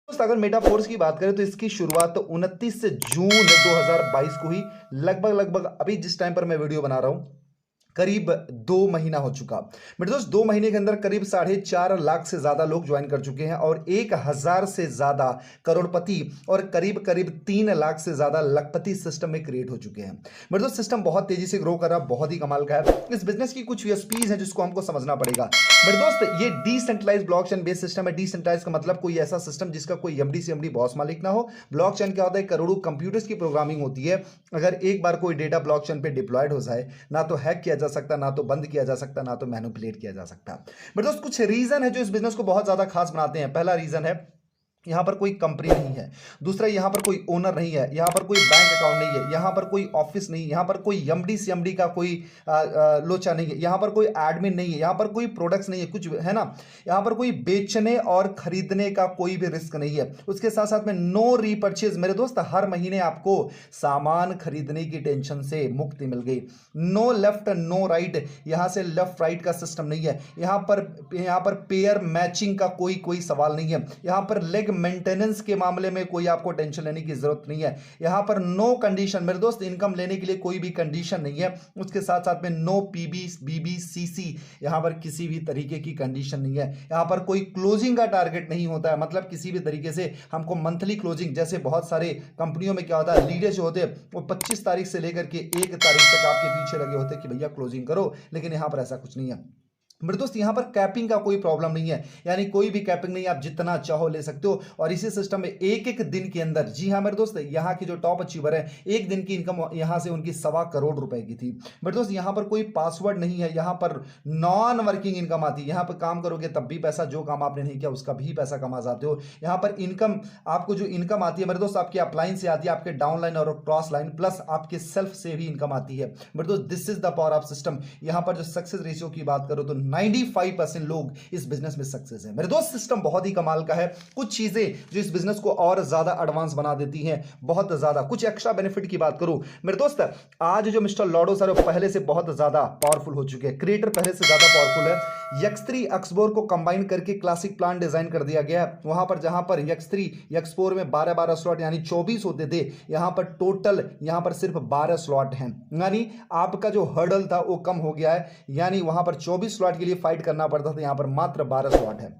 दोस्त अगर मेटाफोर्स की बात करें तो इसकी शुरुआत तो 29 जून 2022 को ही लगभग अभी जिस टाइम पर मैं वीडियो बना रहा हूं करीब 2 महीना हो चुका। मेरे दोस्त 2 महीने के अंदर करीब 4.5 लाख से ज्यादा लोग ज्वाइन कर चुके हैं और 1,000 से ज्यादा करोड़पति और करीब करीब 3 लाख से ज्यादा लखपति सिस्टम में क्रिएट हो चुके हैं। मेरे दोस्त सिस्टम बहुत तेजी से ग्रो कर रहा है, बहुत ही कमाल का है। इस बिजनेस की कुछ यूएसपीज है जिसको हमको समझना पड़ेगा। मेरे दोस्त ये डिसेंट्रलाइज ब्लॉकचेन बेस्ड सिस्टम है। डिसेंट्रलाइज का मतलब कोई ऐसा सिस्टम जिसका कोई एमडी से एमडी बॉस मालिक ना हो। ब्लॉकचेन क्या होता है, करोड़ों कंप्यूटर्स की प्रोग्रामिंग होती है। अगर एक बार कोई डेटा ब्लॉकचेन पे डिप्लॉयड हो जाए, ना तो हैक किया जा सकता, ना तो बंद किया जा सकता, ना तो मैनिपुलेट किया जा सकता। मेरे दोस्त कुछ रीजन है जो इस बिजनेस को बहुत ज्यादा खास बनाते हैं। पहला रीजन है यहां पर कोई कंपनी नहीं है। दूसरा, यहां पर कोई ओनर नहीं है, यहां पर कोई बैंक अकाउंट नहीं है, यहां पर कोई ऑफिस नहीं है, यहां पर कोई एमडी सीएमडी का कोई लोचा नहीं है, यहां पर कोई एडमिन नहीं है, यहां पर कोई प्रोडक्ट्स नहीं है, कुछ है ना। यहां पर कोई बेचने और खरीदने का कोई भी रिस्क नहीं है। उसके साथ साथ में नो रीपर्चेज। मेरे दोस्त हर महीने आपको सामान खरीदने की टेंशन से मुक्ति मिल गई। नो लेफ्ट नो राइट, यहां से लेफ्ट राइट का सिस्टम नहीं है। यहां पर पेयर मैचिंग का कोई कोई सवाल नहीं है। यहां पर लेग मेंटेनेंस के मामले में कोई आपको टेंशन लेने की जरूरत नहीं है। यहां पर नो कंडीशन, मेरे दोस्त इनकम लेने के लिए कोई भी कंडीशन नहीं है। उसके साथ साथ में नो पीबी बीबी सीसी, यहां पर किसी भी तरीके की कंडीशन नहीं है। यहां पर कोई क्लोजिंग का टारगेट नहीं होता है, मतलब किसी भी तरीके से हमको मंथली क्लोजिंग, जैसे बहुत सारे कंपनियों में क्या होता है, लीडर जो होते हैं वो 25 तारीख से लेकर के 1 तारीख तक आपके पीछे लगे होते हैं कि भैया क्लोजिंग करो, लेकिन यहां पर ऐसा कुछ नहीं है। मेरे दोस्त यहां पर कैपिंग का कोई प्रॉब्लम नहीं है, यानी कोई भी कैपिंग नहीं, आप जितना चाहो ले सकते हो। और इसी सिस्टम में एक एक दिन के अंदर, जी हां मेरे दोस्त, यहां की जो टॉप अचीवर है, एक दिन की इनकम यहां से उनकी 1.25 करोड़ रुपए की थी। मेरे दोस्त यहां पर कोई पासवर्ड नहीं है, यहां पर नॉन वर्किंग इनकम आती है। यहां पर काम करोगे तब भी पैसा, जो काम आपने नहीं किया उसका भी पैसा कमा जाते हो। यहां पर इनकम, आपको जो इनकम आती है मेरे दोस्त, आपके अपलाइन से आती है, आपके डाउनलाइन और क्रॉस लाइन, प्लस आपके सेल्फ से भी इनकम आती है। मेरे दोस्त this is the power of system. यहां पर जो सक्सेस रेशियो की बात करो तो 95% लोग इस बिजनेस में सक्सेस है। मेरे दोस्त सिस्टम बहुत ही कमाल का है। कुछ चीजें जो इस बिजनेस को और ज्यादा एडवांस बना देती हैं, बहुत ज्यादा। कुछ एक्स्ट्रा बेनिफिट की बात करूं मेरे दोस्त, आज जो मिस्टर लॉडो सर पहले से बहुत ज्यादा पावरफुल हो चुके हैं, क्रिएटर पहले से ज्यादा पावरफुल है। X3 X4 को कंबाइन करके क्लासिक प्लान डिजाइन कर दिया गया है। वहां पर जहां पर X3 X4 में 12 स्लॉट यानी 24 होते थे, यहां पर टोटल यहां पर सिर्फ 12 स्लॉट हैं, यानी आपका जो हर्डल था वो कम हो गया है। यानी वहां पर 24 स्लॉट के लिए फाइट करना पड़ता था, यहां पर मात्र 12 स्लॉट है।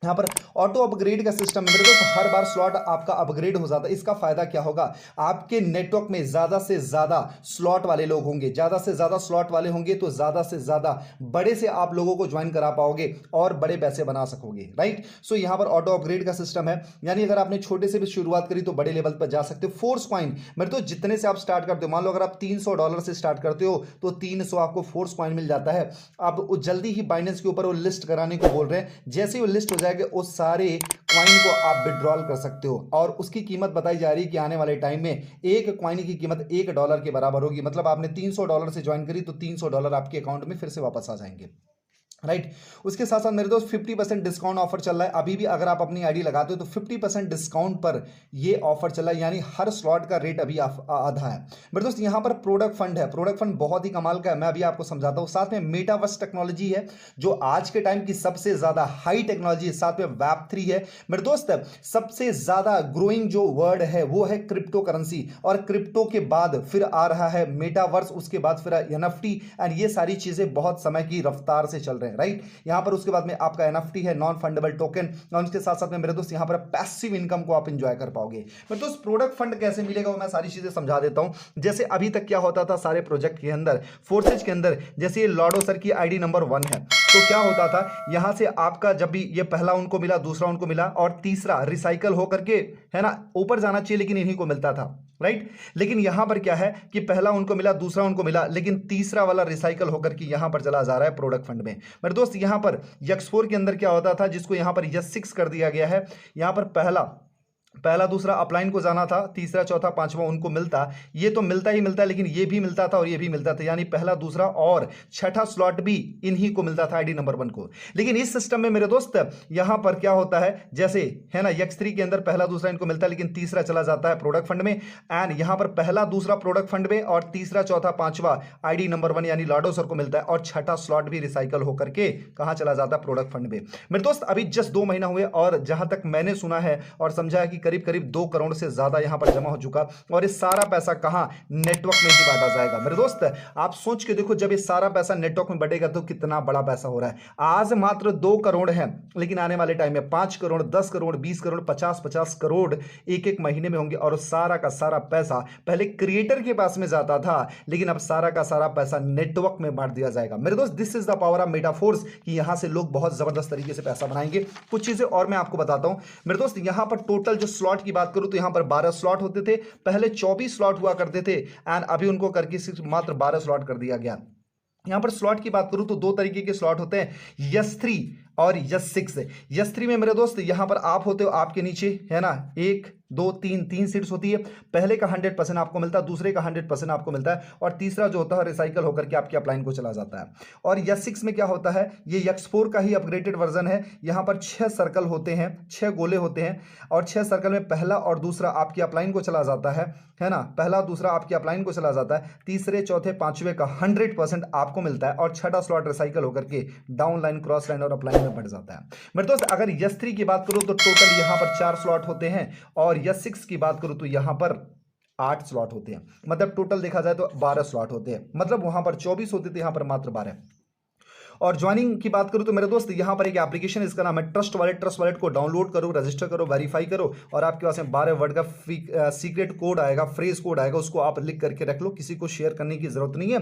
यहां पर ऑटो अपग्रेड का सिस्टम है मेरे दोस्त, हर बार स्लॉट आपका अपग्रेड हो जाता है। इसका फायदा क्या होगा, आपके नेटवर्क में ज्यादा से ज्यादा स्लॉट वाले लोग होंगे, ज्यादा से ज्यादा स्लॉट वाले होंगे तो ज्यादा से ज्यादा बड़े से आप लोगों को ज्वाइन करा पाओगे और बड़े पैसे बना सकोगे, राइट। सो यहां पर ऑटो अपग्रेड का सिस्टम है, यानी अगर आपने छोटे से भी शुरुआत करी तो बड़े लेवल पर जा सकते हो। फोर्स कॉइन मेरे तो जितने से आप स्टार्ट करते हो, मान लो अगर आप $300 से स्टार्ट करते हो तो 300 आपको फोर्स कॉइन मिल जाता है। अब जल्दी ही बाइनेंस के ऊपर वो लिस्ट कराने को बोल रहे हैं, जैसे ही वो लिस्ट हो जाएगा उस सारे क्वाइन को आप विड्रॉल कर सकते हो। और उसकी कीमत बताई जा रही है कि आने वाले टाइम में एक क्वाइन की कीमत $1 के बराबर होगी। मतलब आपने $300 से ज्वाइन करी तो $300 आपके अकाउंट में फिर से वापस आ जाएंगे, राइट। उसके साथ साथ मेरे दोस्त 50% डिस्काउंट ऑफर चल रहा है। अभी भी अगर आप अपनी आईडी लगाते हो तो 50% डिस्काउंट पर ये ऑफर चल रहा है, यानी हर स्लॉट का रेट अभी आधा है। मेरे दोस्त यहां पर प्रोडक्ट फंड है, प्रोडक्ट फंड बहुत ही कमाल का है, मैं अभी आपको समझाता हूं। साथ में मेटावर्स टेक्नोलॉजी है जो आज के टाइम की सबसे ज्यादा हाई टेक्नोलॉजी है। साथ में Web3 है मेरे दोस्त। सबसे ज्यादा ग्रोइंग जो वर्ड है वो है क्रिप्टो करेंसी, और क्रिप्टो के बाद फिर आ रहा है मेटावर्स, उसके बाद फिर NFT, एंड ये सारी चीजें बहुत समय की रफ्तार से चल रहे हैं, राइट। यहां पर उसके बाद में आपका एनएफटी है, नॉन फंडेबल टोकन, और उसके साथ साथ में मेरे दोस्त यहां पर पैसिव इनकम को आप एंजॉय कर पाओगे। मेरे दोस्त प्रोडक्ट फंड कैसे मिलेगा वो मैं सारी चीजें समझा देता हूं। जैसे अभी तक क्या होता था सारे प्रोजेक्ट के अंदर, फोर्सेज के अंदर, जैसे ये लॉडो सर की आईडी नंबर 1 है, तो क्या होता था यहां से आपका जब भी ये पहला उनको मिला, दूसरा उनको मिला और तीसरा रिसाइकल होकर के, है ना, ऊपर जाना चाहिए लेकिन इन्हीं को मिलता था, राइट। लेकिन यहां पर क्या है कि पहला उनको मिला, दूसरा उनको मिला, लेकिन तीसरा वाला रिसाइकल होकर के यहां पर चला जा रहा है प्रोडक्ट फंड में। मेरे दोस्त यहां पर X4 के अंदर क्या होता था, जिसको यहां पर S6 कर दिया गया है, यहां पर पहला पहला दूसरा अपलाइन को जाना था, तीसरा चौथा पांचवा उनको मिलता, ये तो मिलता ही मिलता, लेकिन ये भी मिलता था और ये भी मिलता था, यानी पहला दूसरा और छठा स्लॉट भी इन्हीं को मिलता था, आईडी नंबर 1 को। लेकिन इस सिस्टम में मेरे दोस्त यहां पर क्या होता है, जैसे है ना X3 के अंदर पहला दूसरा इनको मिलता है, लेकिन तीसरा चला जाता है प्रोडक्ट फंड में, एंड यहां पर पहला दूसरा प्रोडक्ट फंड में और तीसरा चौथा पांचवा आईडी नंबर 1 यानी लाडो सर को मिलता है, और छठा स्लॉट भी रिसाइकल होकर के कहां चला जाता है, प्रोडक्ट फंड में। मेरे दोस्त अभी जस्ट 2 महीना हुए और जहां तक मैंने सुना है और समझा है कि करीब करीब 2 करोड़ से ज्यादा यहां पर जमा हो चुका, और ये सारा पैसा कहां, नेटवर्क में ही बांटा जाएगा। मेरे दोस्त आप सोच के देखो, जब ये सारा पैसा नेटवर्क में बढ़ेगा तो कितना बड़ा पैसा हो रहा है। आज मात्र 2 करोड़ है, लेकिन आने वाले टाइम में 5 करोड़, 10 करोड़, 20 करोड़, 50 करोड़ एक एक महीने में होंगे, और सारा का सारा पैसा पहले क्रिएटर के पास में जाता था, लेकिन अब सारा का सारा पैसा नेटवर्क में बांट दिया जाएगा। मेरे दोस्त this is the power of metaphors, कि यहां से लोग बहुत जबरदस्त तरीके से पैसा बनाएंगे। कुछ चीजें और मैं आपको बताता हूं मेरे दोस्त, यहां पर टोटल जो स्लॉट की बात करूं तो यहां पर 12 स्लॉट होते थे, पहले 24 स्लॉट हुआ करते थे, एंड अभी उनको करके सिर्फ मात्र 12 स्लॉट कर दिया गया। यहां पर स्लॉट की बात करूं तो 2 तरीके के स्लॉट होते हैं, S3 और S6। S3 में मेरे दोस्त यहां पर आप होते हो, आपके नीचे है ना 1 2 3 सीट्स होती है, पहले का 100% आपको मिलता है, दूसरे का 100% आपको मिलता है, और तीसरा जो होता है रिसाइकल होकर के आपके अपलाइन को चला जाता है। और S6 में क्या होता है, ये X4 का ही अपग्रेडेड वर्जन है। यहां पर 6 सर्कल होते हैं, 6 गोले होते हैं, और 6 सर्कल में पहला और दूसरा आपके अपलाइन को चला जाता है ना, पहला दूसरा आपके अपलाइन को चला जाता है, तीसरे चौथे पांचवे का 100% आपको मिलता है, और छठा स्लॉट रिसाइकल होकर के डाउन लाइन, क्रॉस लाइन और अपलाइन में बढ़ जाता है। मेरे दोस्त अगर S3 की बात करूं तो टोटल यहां पर 4 स्लॉट होते हैं, और S6 की बात करूं तो यहां पर 8 स्लॉट होते हैं, मतलब टोटल देखा जाए तो 12 स्लॉट होते हैं, मतलब वहां पर 24 होते थे, यहां पर मात्र 12। और ज्वाइनिंग की बात करूं तो मेरे दोस्त यहां पर एक एप्लीकेशन, इसका नाम है ट्रस्ट वॉलेट। ट्रस्ट वॉलेट को डाउनलोड करो, रजिस्टर करो, वेरीफाई करो, और आपके पास में 12 वर्ड का सीक्रेट कोड आएगा, फ्रेज कोड आएगा, उसको आप लिख करके रख लो, किसी को शेयर करने की जरूरत नहीं है,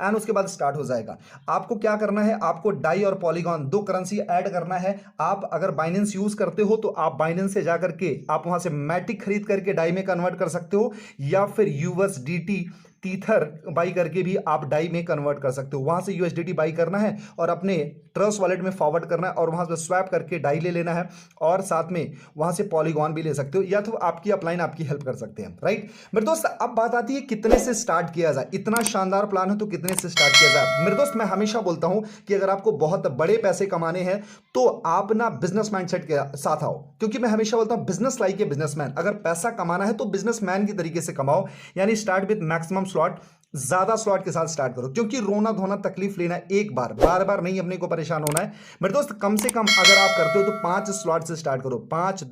एंड उसके बाद स्टार्ट हो जाएगा। आपको क्या करना है, आपको डाई और पॉलीगॉन 2 करेंसी ऐड करना है। आप अगर बाइनेंस यूज करते हो तो आप बाइनेंस से जाकर के आप वहां से मैटिक खरीद करके डाई में कन्वर्ट कर सकते हो, या फिर USDT टीथर बाई करके भी आप डाई में कन्वर्ट कर सकते हो। वहां से USDT बाई करना है और अपने ट्रस्ट वॉलेट में फॉरवर्ड करना है, और वहां से स्वैप करके डाई ले लेना है, और साथ में वहां से पॉलीगॉन भी ले सकते हो, या तो आपकी अपलाइन आपकी हेल्प कर सकते हैं, राइट। मेरे दोस्त अब बात आती है कितने से स्टार्ट किया जाए, इतना शानदार प्लान है तो कितने से स्टार्ट किया जाए। मेरे दोस्त मैं हमेशा बोलता हूं कि अगर आपको बहुत बड़े पैसे कमाने हैं तो आप ना बिजनेस माइंडसेट के साथ आओ, क्योंकि मैं हमेशा बोलता हूं बिजनेस लाइक ए बिजनेसमैन। अगर पैसा कमाना है तो बिजनेसमैन की तरीके से कमाओ, यानी स्टार्ट विद मैक्सिमम स्लॉट, ज्यादा स्लॉट के साथ स्टार्ट करो, क्योंकि रोना धोना तकलीफ लेना एक बार, बार बार नहीं अपने को परेशान होना है। मेरे दोस्त कम से कम अगर आप करते हो तो 5 स्लॉट से स्टार्ट करो, 5